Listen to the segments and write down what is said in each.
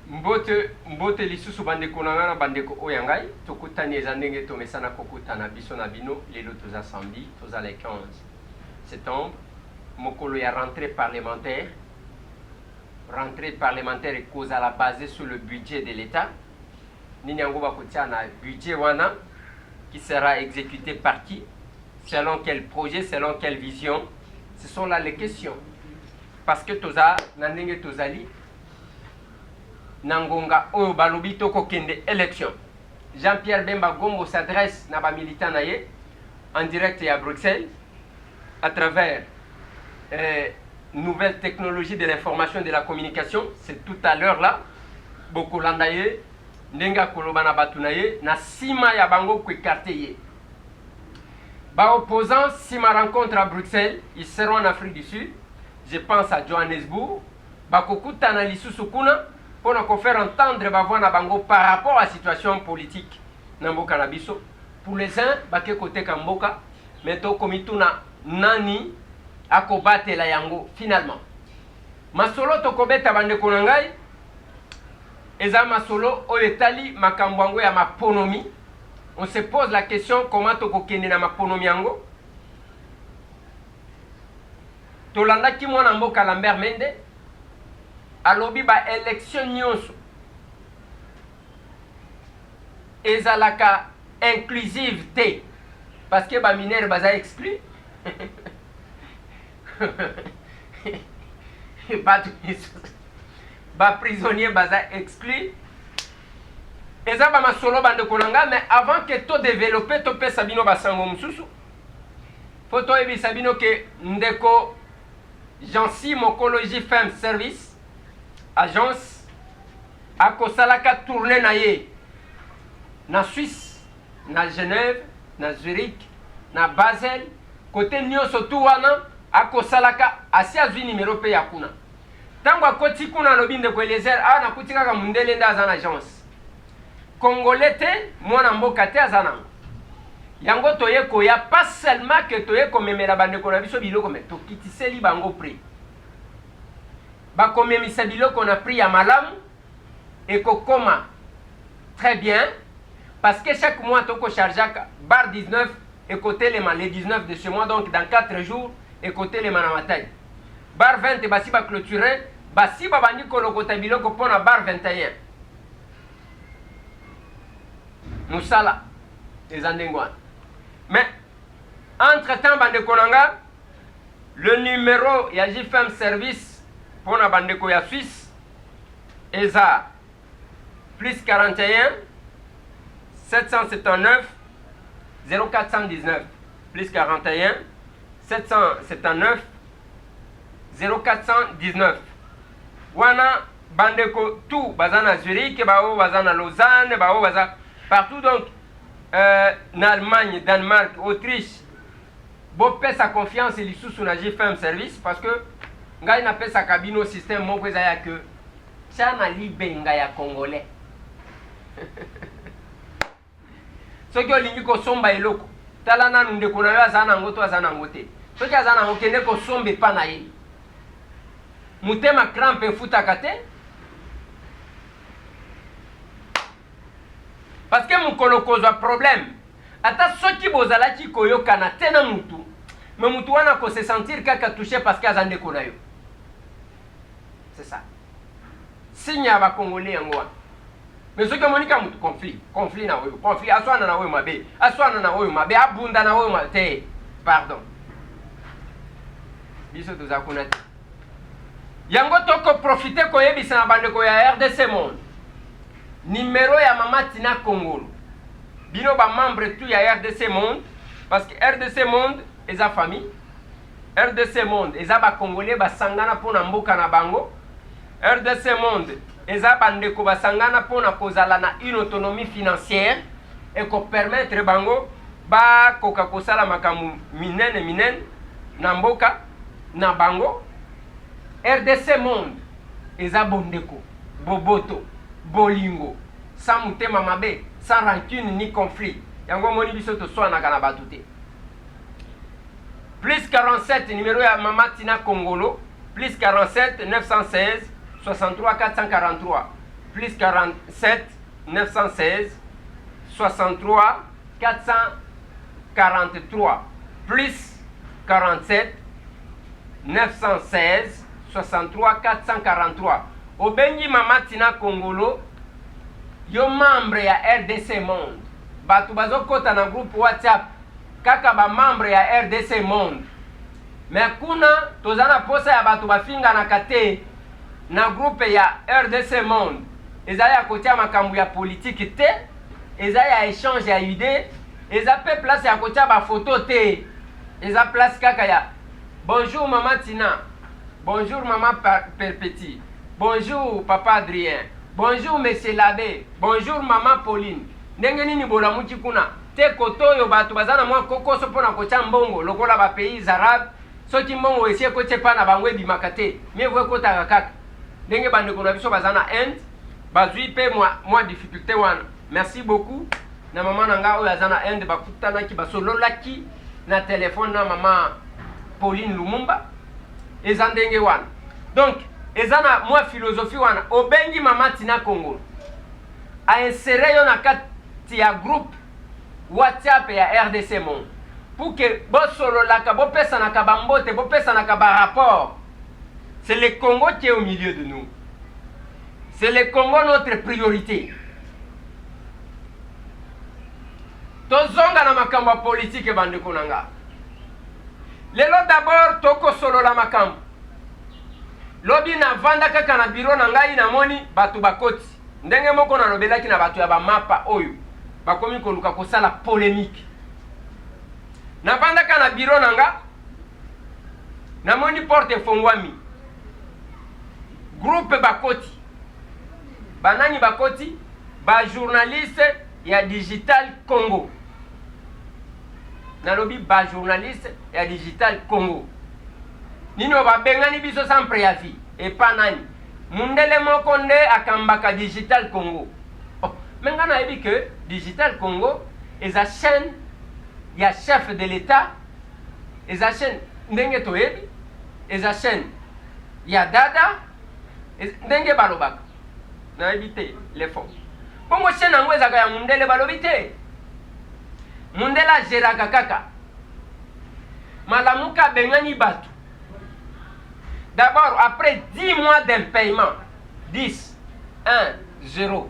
mbote lisusu bandeko na nga na bandeko oyo ngai tokutani eza ndenge tomesana kokutana biso na bino lelo toza samedi toza le 15 septembre mokolo ya rentrée parlementaire ekozala basée sur le budget de l'État nini yango bakotia na budget wana qui sera exécuté par qui selon quel projet selon quelle vision ce sont là les questions parce que toza na ndenge tozali Nangonga oyo balobi toko kende élection. Jean-Pierre Bemba Gombo s'adresse na ba militant naye en direct à Bruxelles à travers nouvelles technologies de l'information et de la communication. C'est tout à l'heure là. Boko landaye ndenga kolobana batunaye na sima ya bango ko écarté. Ba opposants si ma rencontre à Bruxelles, ils seront en Afrique du Sud. Je pense à Johannesburg. Bakokuta na lisusu kuna pour faire entendre bavana bango par rapport à la situation politique na mboka na biso. Pour les uns, bake kote kamboka, mais to komituna nani akobate la yango finalement. Masolo to kobeta bande konangai eza masolo oyo etali makambo yango ya maponomi. On se pose la question comment to kokende na maponomi yango. To landa ki mwana mboka Lambert Mende alobi ba élection nyonso ezalaka inclusive te parce que ba mineur baza exclu ba prisonnier baza exclu eza ba masolo bande konanga mais avant que to développer to pesa bino basango mususu photo ebisa bino ke ndeko Jansi Mokoloji Femme Service agence akosalaka tourner na ye na Suisse na Genève na Zurich na Basel côté nyonso tu wana akosalaka asi azwi numéro pe ya kuna tango akoti kuna lobi ndeko Eliezer na kutika ka mundele nda azana agence congolais te mwana mboka te azana yango toye koya pas seulement que toye komemela bandeko na biso biloko mais tokitiseli bango prix bakomemisa biloko na prix ya malamu ekokoma très bien parce que chaque mois toko chargeaka bar 19 ekotelema le 19 de ce mois donc dans 4 jours ekotelema na matai bar 20 basi ba clôturer basi babandi kolokota biloko pona bar 21 musala ezandengwana mais entre temps bande konanga le numéro ya JFM service pour la bande ya Suisse ESA plus 41 779 0419 plus 41 779 0419 wana bandeko tout bazana Zurich bao bazana Lausanne bao baza partout donc en Allemagne, Danemark, Autriche bo pesa confiance lisusu na JFM service parce que ngai na pesa kabino système moko ezaya que chana libenga ya congolais soki olingi kosomba eloko tala nanu ndeko na yo aza nango to aza nango te soki aza nango kende kosomba epa na ye mutema crampe efutaka te parce que mokolo kozwa problème ata soki bozalaki koyokana te na mutu mais mutu wana ko se sentir kaka touché parce que aza ndeko na yo c'est ça signe ya bakongolais yango wana mais soki omonika mutu conflit na oyo conflit aswana na oyo mabe aswana na oyo mabe abunda na oyo mabe te pardon biso toza kuna te yango toko profiter koyebisa na bandeko ya RDC Monde numéro ya Mama Tina Kongolo bino ba membre tout ya RDC Monde parce que RDC Monde eza famille RDC Monde eza ba congolais basangana pona mboka na bango RDC Monde eza bandeko basangana pona kozala na une autonomie financière et ko permettre bango ba koka kosala makamu minene na mboka na bango RDC Monde eza bondeko boboto bolingo sans mutema mabe sans rancune ni conflit yango moni biso to swana kana batute plus 47 numéro ya Mama Tina Kongolo plus 47 916 63 443 plus 47 916 63 443 plus 47 916 63 443. Obengi Mama Tina Kongolo, yo membre ya RDC Monde. Batu bazokota na groupe WhatsApp kaka ba membre ya RDC Monde. Mais kuna tozana posa ya batu bafinga na kate na groupe ya RDC Monde. Eza ya kotia makambu ya politique te, eza ya échange ya idée, eza pe place ya kotia ba photo te. Eza place kaka ya bonjour Mama Tina, bonjour Maman Perpétie, bonjour Papa Adrien, bonjour Monsieur l'abbé, bonjour Maman Pauline. Ndenge nini bolamuki kuna te kotoyo batu bazana mwa kokoso pona kocha mbongo lokola ba pays arabe soki mbongo esie koche pana bangwe bimakate mie vwe kota kaka ndenge bande kuna biso bazana end bazui pe mwa difficulté wana. Merci beaucoup na mama nanga oyo azana end bakutana ki basololaki na téléphone na Mama Pauline Lumumba eza ndenge wana. Donc ezana mwa philosophie wana obengi Mama Tina Kongolo a inséré yo na kati ya groupe WhatsApp ya RDC Monde pour que bosololaka bopesanaka bambote bopesanaka ba rapport. C'est le Congo qui est au milieu de nous. C'est le Congo notre priorité. Tozonga na makambo ya politique bandeko nanga. Lelo d'abord toko solola makambo. Lobi na vanda kaka na biro na ngai na moni batu bakoti. Ndenge moko na lobelaki na batu ya ba mapa oyo. Bakomi koluka kosala polémique. Na vanda kaka na biro na nga na moni porte fongwami. Groupe bakoti. Banani bakoti ba journaliste ya Digital Congo. Nalobi ba journaliste ya Digital Congo. Nino ba bengani biso sans préavis et pas nani. Mundele moko nde akambaka Digital Congo. Oh, menga na yebi que Digital Congo eza chaîne ya chef de l'État, eza chaîne ndenge toyebi, eza chaîne ya dada, ndenge balobaka. Na yebi te les fonds. Bongo chaîne yango ezaka ya mundele balobi te. Mundela geraka kaka. Malamuka bengani batu. D'abord, après 10 mois d'impaiement, 10, 1, 0,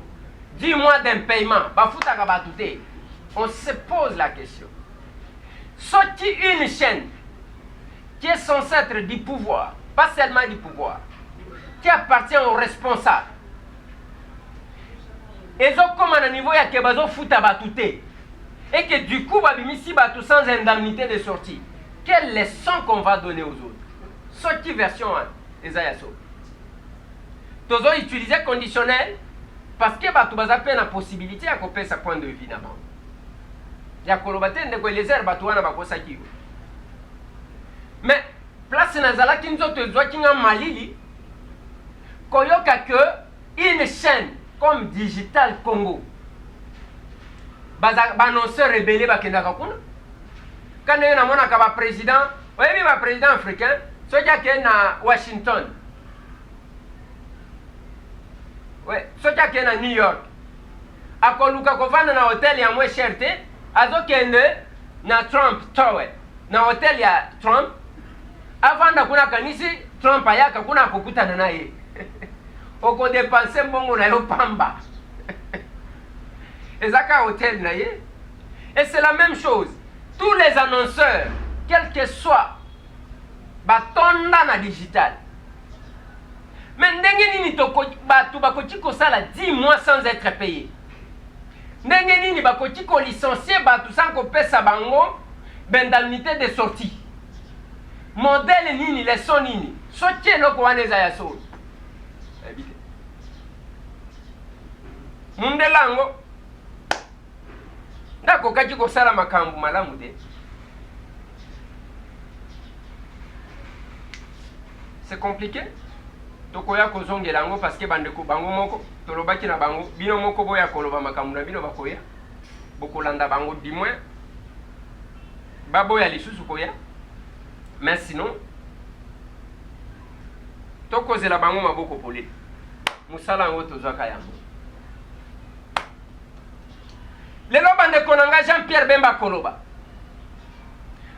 10 mois d'impaiement, on se pose la question. Sorti une chaîne qui est censée être du pouvoir, pas seulement du pouvoir, qui appartient aux responsables. Et comme à niveau ya kebazo futa batute. Et que du coup, babimisi batu sans indemnité de sortie. Quelle leçon qu'on va donner aux autres? Sortie version 1, Esayaso. Tozo utiliser conditionnel parce que batu bazape na possibilité à couper sa point de vue d'abord. Ya kolobate ndeko elezer batu wana bakosa kiyo. Mais place nazala kinzoto ezwa kinga malili koyoka que une chaîne comme Digital Congo annonceur rebelle bakendaka kuna kana yena mona ka ba président oyebi ba président africain soja ke na Washington, ouais, soja ke na New York akoluka kovanda na hotel ya mwe cherte azokende na Trump Tower na hotel ya Trump avanda kuna kanisi Trump ayaka kuna kokutana naye oko dépenser mbongo na yo pamba ezaka hotel naye. Et c'est la même chose, tous les annonceurs quel que soit batonda na digital. Mais ndenge nini toko batu bakoki kosala 10 mois sans être payé? Ndenge nini bakoki ko licencier batu sans kopesa bango bendamnité de sortie? Modèle nini, leçon nini? Soki eloko wana eza ya solo. Mundelango ndako kaki kosala makambu malamu te. C'est compliqué. Tokoya kozongela yango parce que bandeko bango moko tolobaki na bango bino moko boya koloba makambu na bino bakoya bokolanda bango du moins baboya lisusu koya. Mais sinon tokozela bango maboko pole. musala ngo tozwaka yango. Lelo bandeko na nga Jean-Pierre Bemba Koloba.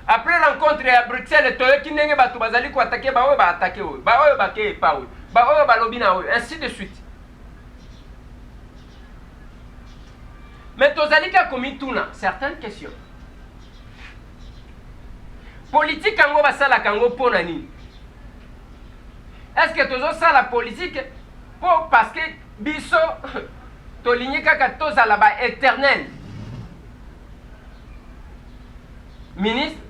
Après rencontre à Bruxelles, toyoki ndenge bato bazali ko attaquer ba oyo ba attaquer oyo, ba oyo ba ke pa oyo, ba oyo ba lobi na oyo, ainsi de suite. Mais tozali ka komi tuna certaines questions. Politique yango basala kango pona nini? Est-ce que tozo sala politique pour parce que biso tolingi kaka tozala ba éternel ministre?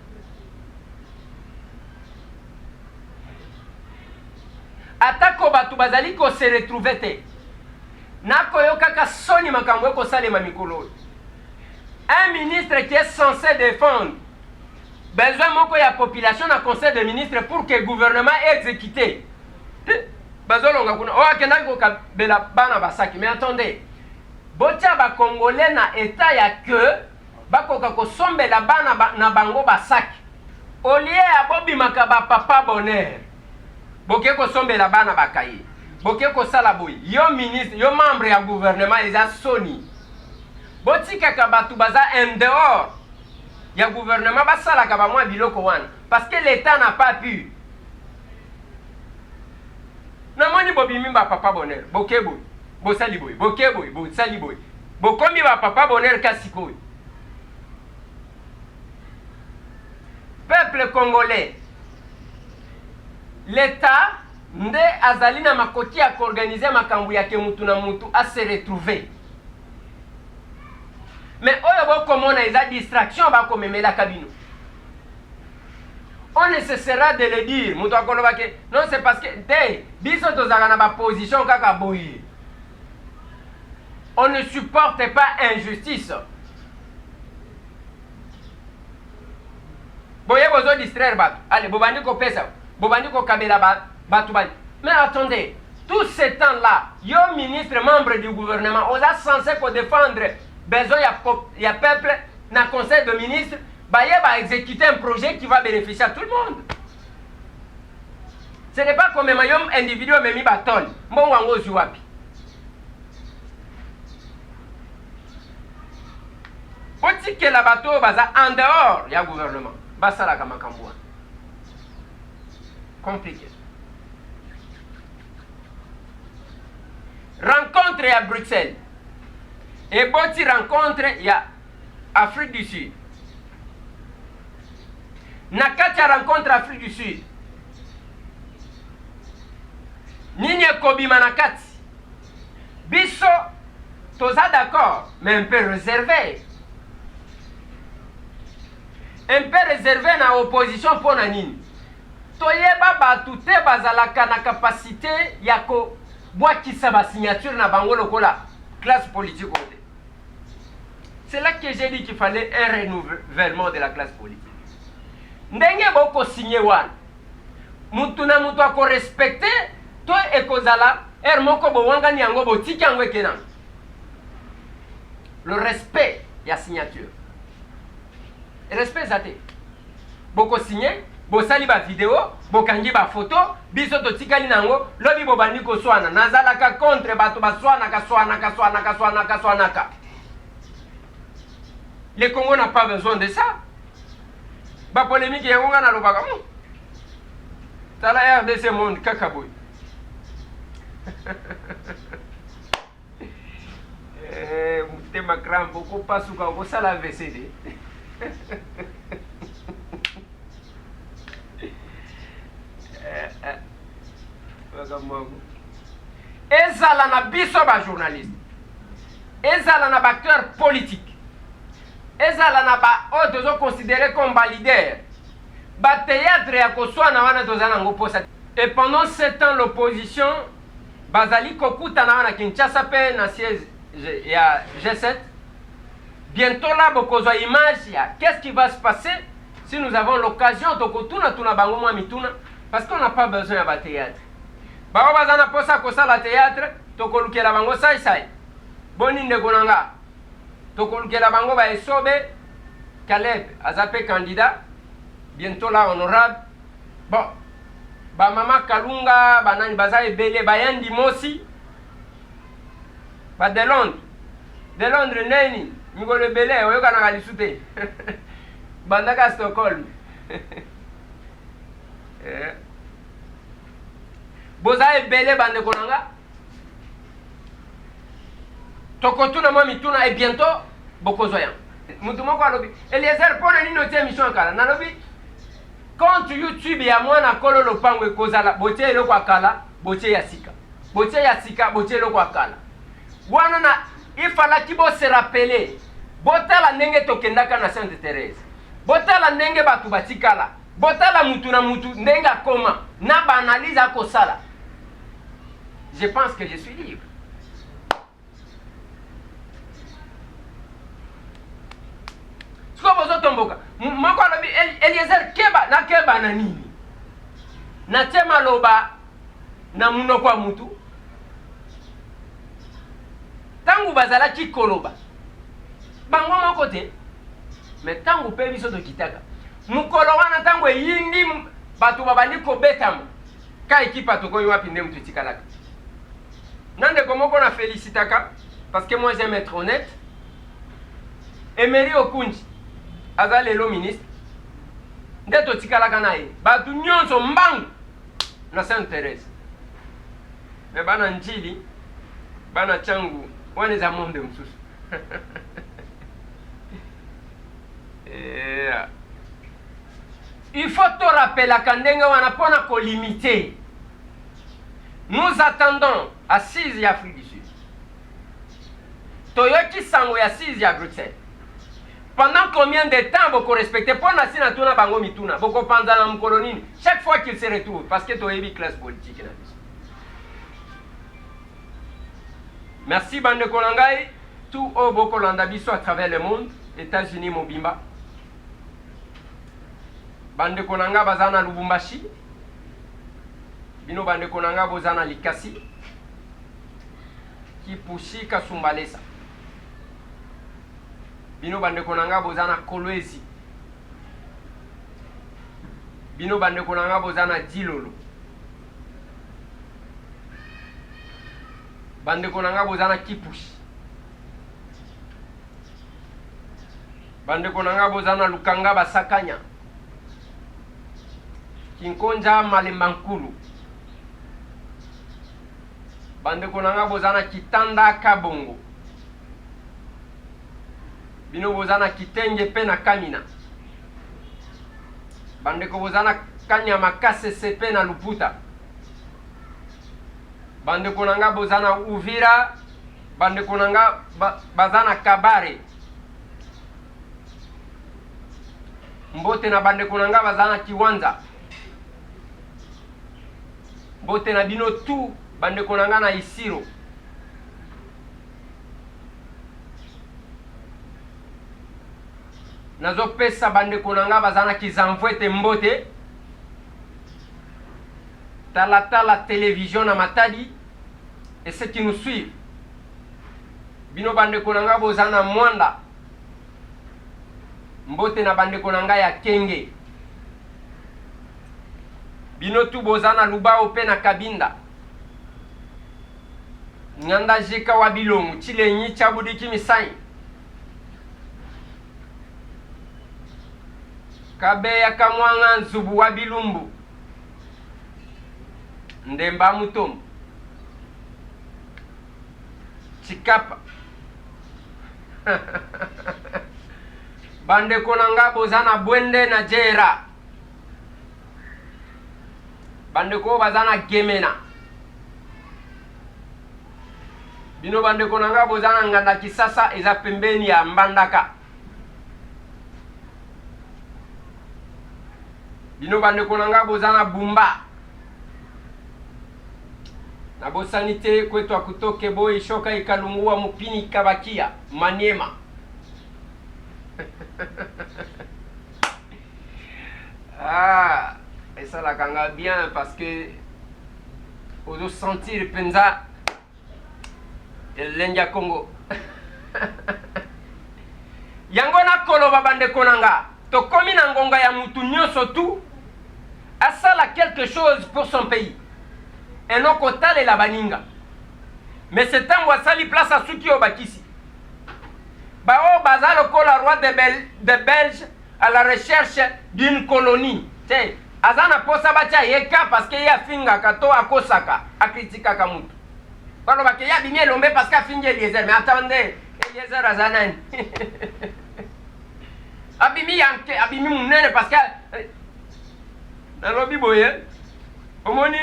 Atako batu bazali ko se retrouver te. Nakoyo kaka soni makambo ko salema mikolo. Un ministre qui est censé défendre besoin moko ya population na conseil des ministres pour que le gouvernement exécute. Bazolonga kuna o akenda ko kabela bana basaki. Mais attendez. Botia ba congolais na état ya que bakoka ko sombela bana na bango basaki. Olie ya bobi makaba papa bonheur. Boke ko sombela bana bakaye. Boke ko sala boy. Yo ministre, yo membre ya gouvernement eza soni. Botika ka batu baza en dehors. Ya gouvernement basala ka ba mwa biloko wana parce que l'état n'a pas pu. Na moni bobi mimba papa bonheur. Boke boy. Bo sali boy. Boke boy, bo sali boy. Bokomi ba papa bonheur kasiko. Peuple congolais. L'État nde azali na makoti ya organiser makambo yake mutu na mutu a se retrouver. Mais oyo bokomona eza distraction bakomemela kabino. On ne cessera de le dire. Mutu akoloba ke non c'est parce que te biso tozaka na ba position kaka boye. On ne supporte pas injustice. Boye bozo distraire batu. Allez, bobandi ko pesa. Bobandi ko kabela batu bani. Mais attendez, tout ce temps-là, yo ministre membre du gouvernement, on a censé ko défendre besoin ya peuple na conseil de ministres, baye ba exécuter un projet qui va bénéficier à tout le monde. Ce n'est pas comme un individu memi baton. Mbongo wango ziwapi. Oti que la bateau baza en dehors ya gouvernement. Basala kama kambwa. Compliqué. Rencontre à Bruxelles. Et boti rencontre ya Afrique du Sud. Nakati ya rencontre Afrique du Sud. Nini kobima nakati. Biso toza d'accord, mais un peu réservé. Un peu réservé na opposition pour na nini. Toyeba batu te bazalaka na capacité ya ko bwakisa ba signature na bango lokola classe politique. C'est là que j'ai dit qu'il fallait un renouvellement de la classe politique. Ndenge boko signé wana. Mutu na mutu ako respecter to ekozala moko bo wanga ni yango bo tiki yango ekenan. Le respect ya signature. Respect zate. Boko signé, bo sali ba vidéo, bo kangi ba photo, biso to tikali nango, lobi bo bandi ko swana, nazalaka contre bato ba swana ka swana ka. Le Congo n'a pas besoin de ça. Ba polémique yango na lobaka mo. Tala RDC monde kakaboy. Mutema crampe beaucoup pas sous quand ça la VCD. Ezala na biso ba journaliste. Ezala na acteur politique. Ezala na ba o tozo considéré comme ba leader. Ba théâtre ya koswa na wana tozana ngo posa. Et pendant 7 ans l'opposition bazali kokuta na wana Kinshasa pe na siège ya G7. Bientôt là bokozwa image ya qu'est-ce qui va se passer si nous avons l'occasion de kotuna tuna bango mwa mituna parce qu'on n'a pas besoin de théâtre. Ba bazana posa kosala théâtre tokolukela bango sai. Boni ndeko nanga. Tokolukela bango ba esobe Caleb azape candidat bientôt là honorable. Bon ba mama Kalunga banani baza ebele bayandi mosi ba de Londres neni mikolo ebele oyokanaka lisu te bandaka Stockholm boza ebele bandeko na nga tokotuna mwa mituna e bientôt bokozwa yango mutu moko alobi Eliezer mpona nini otie émission akala nalobi compte YouTube ya mwana kolo lopango ekozala botie eloko akala botie ya sika botie ya sika botie eloko akala wana na ifalaki bose rappeler botala ndenge tokendaka na Sainte Thérèse botala ndenge bato batikala botala mutu na mutu ndenge akoma na baanalyse akosala. Je pense que je suis libre. Siko bozotomboka moko alobi Eliezer keba na keba na nini na tema loba na munoko wa mutu tangu bazalaki koloba bango moko te mais tangu pe biso tokitaka mukolo wana tangu eyindi bato babandi kobetama ka ekipa tokoyi wapi nde mutu etikalaka nandeko moko na félicitaka parce que moi j'aime être honnête. Emery Okunji aza lelo ministre nde totikalaka na ye bato nyonso mbangu na Sainte Thérèse me bana njili bana changu wana eza monde mosusu il faut te rappeler ndenge wana mpona kolimiter. Nous attendons à 6 ya Afrique du Sud toyoki sango ya 6 ya Bruxelles. Pendant combien de temps vous respectez pour la sinatuna bango mituna boko panzana mukolo nini chaque fois qu'il se retrouve parce que to yebi classe politique na biso. Merci bande kolangai tout au boko landa biso à travers le monde États-Unis mobimba bande kolanga bazana Lubumbashi bino bande kolanga bozana Likasi Kipushi Kasumbalesa bino bandeko nanga bozana Kolwezi bino bandeko nanga bozana Dilolo bandeko nanga bozana Kipushi bandeko nanga bozana Lukanga Basakanya Kinkonja Malembankulu bandeko nanga bozana Kitanda Kabongo bino bozana Kitenge pe na Kamina bandeko bozana Kanyama Kasese pe na Luputa bandeko nanga bozana Uvira bandeko nanga bazana Kabare mbote na bandeko nanga bazana Kiwanja mbote na bino tu bandeko nanga na Isiro nazo pesa bandeko nanga bazana Kizamvwete mbote Tala télévision na Matadi et ceux qui nous suivent bino bandeko nanga bozana Mwanda mbote na bandeko nanga ya Kenge bino tu bozana Lubao pe na Kabinda Nganda Jeka wa Bilongo Chilenyi Chabudiki Misai Kabeya Kamwanga Nzubu wa Bilumbu Ndemba Mutombo Chikapa bandeko nanga bozana Bwende na Jera bandeko bazana Gemena bino bandeko nanga bozana Nganda Kisasa eza pembeni ya Mbandaka bino bandeko nanga bozana Bumba na bosanite kwetu akutoke boy shoka ikalungua mupini kabakia Maniema ah et ça la kanga bien parce que ozo sentir penza Lenja Congo yango na koloba bandeko nanga tokomi na ngonga ya mutu nyonso tu asala quelque chose pour son pays et non kotalela baninga mais c'est un wasali place à ceux qui ont bakisi. Bao baza le roi de Belge à la recherche d'une colonie. T'sais, azana posa bacha yeka parce que ya finga kato akosaka akritika kamutu. Quand on va qu'il y a bimé l'homme parce qu'a fini Eliezer, mais attendez, Eliezer azanan. Abimi yanke, abimi munene parce que dans le biboye, omoni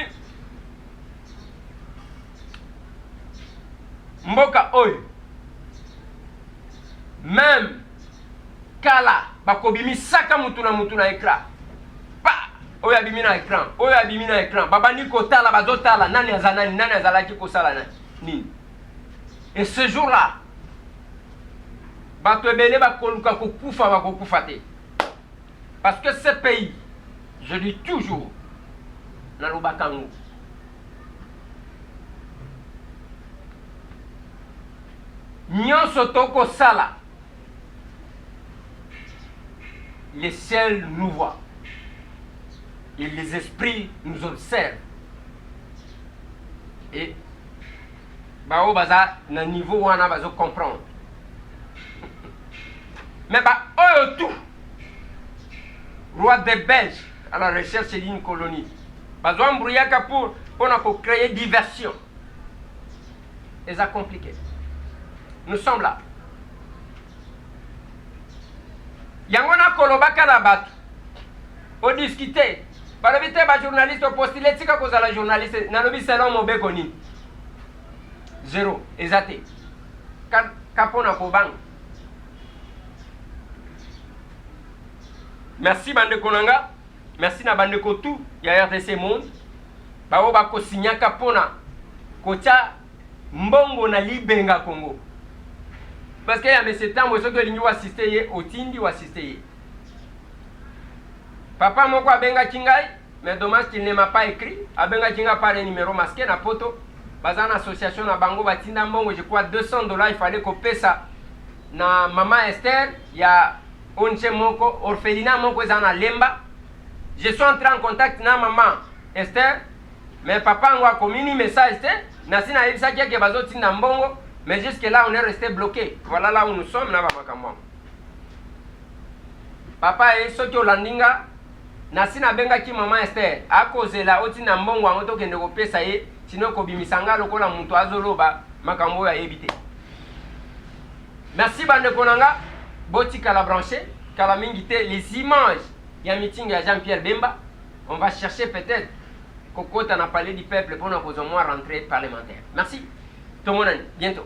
mboka oyo. Même kala bakobimi saka mutu na écran. Pa oyo abimi na écran, oyo abimi na écran. Baba ni kotala bazotala nani azanani, nani azalaki kosala nani. Et ce jour-là, bato ebele bakoluka kokufa bakokufa te. Parce que ce pays, je dis toujours, na lobakango. Nyonso toko sala. Les ciels nous voient et les esprits nous observent. Et bao baza na niveau wana bazo comprendre. Mais ba oyo tout roi des Belges à la recherche d'une colonie. Bazo embrouillaka pour créer diversion. Et ça compliqué. Nous sommes là. Yangona kolobaka na bato. O discuter. Balobite ba journaliste postulé tika kozala journaliste. Nalobi selon mobeko ni. Zéro. Ezate. Kapona kobang. Merci bandeko nanga. Merci na bandeko tout ya RDC Monde. Bao bako signaka pona kocha mbongo na libenga Congo. Parce qu'il y a M. Tambo, ceux qui ont assisté au Tindi ou assisté. Papa moko abenga kingai, mais dommage qu'il ne m'a pas écrit. Abenga kinga par un numéro masqué na poto. Bazan association na bango batinda mbongo, je crois $200, il fallait qu'on paie ça. Na maman Esther, il y a onche moko, orphelinat moko ezana lemba. Je suis entré en contact na maman Esther, mais papa ngwa komini message te, na sina yebisa kia ke bazo tinda mbongo. Mais jusque là, on est resté bloqué. Voilà là où nous sommes. Papa et ceux qui ont landinga, nasina benga ki maman Esther. A cause la oti na mbongo angoto kende ko pesa ye, sinon ko bimisanga lokola muntu azoloba makambo ya ebité. Merci bande konanga, boti kala branché, kala mingité les images. Il y a un meeting à Jean-Pierre Bemba. On va chercher peut-être Coco t'en a parlé du peuple pour nous rentrée parlementaire. Merci. Tout le monde, bientôt.